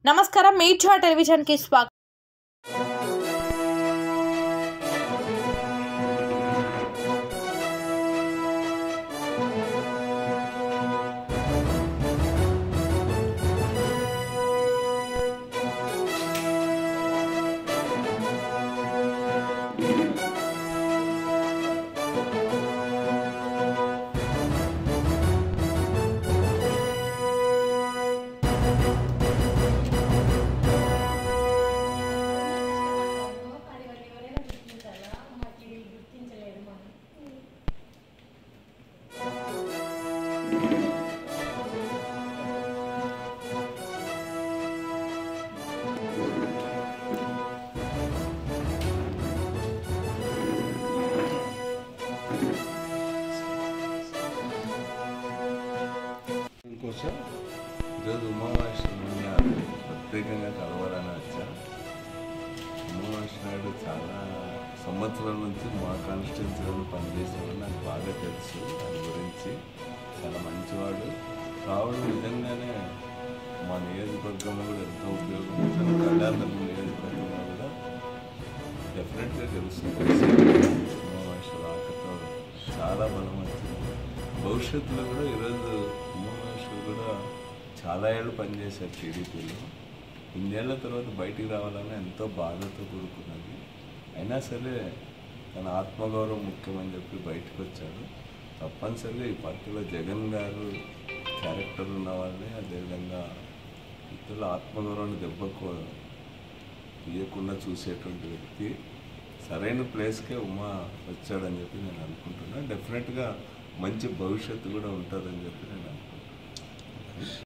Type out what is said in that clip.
నమస్కారం, మీర్జా టెలివిజన్ కి స్వాగతం. కోసం ఈరోజు ఉమామహేశ్వరుని ప్రత్యేకంగా కలవాలని వచ్చా. ఉమామహేశ్వరుడు చాలా సంవత్సరాల నుంచి మా కాన్స్టిట్యున్సీలో పనిచేసేవాడు, నాకు బాగా తెలుసు. దాని గురించి చాలా మంచివాడు రావడం నిజంగానే మా నియోజకవర్గంలో కూడా ఎంతో ఉపయోగపడుతుంది. కళ్యాణ నియోజకవర్గంలో కూడా డెఫినెట్గా తెలుస్తుంది. ఉమామహేశ్వర ఆకతో చాలా బలం వచ్చింది. భవిష్యత్తులో కూడా ఈరోజు ఉమామహేశ్వరు కూడా చాలా ఏళ్ళు పనిచేశారు టీడీపీలో. ఇన్నేళ్ల తర్వాత బయటికి రావాలని ఎంతో బాధతో కూడుకున్నది. అయినా సరే తన ఆత్మగౌరవం ముఖ్యమని చెప్పి బయటకు వచ్చాడు. తప్పనిసరిగా ఈ పార్టీలో జగన్ గారు క్యారెక్టర్ ఉన్న వాళ్ళని, అదేవిధంగా ఇతరుల ఆత్మగౌరవాన్ని దెబ్బకు తీయకుండా చూసేటువంటి వ్యక్తి సరైన ప్లేస్కే ఉమా వచ్చాడని చెప్పి నేను అనుకుంటున్నాను. డెఫినెట్గా మంచి భవిష్యత్తు కూడా ఉంటుందని చెప్పి నేను అనుకుంటున్నాను.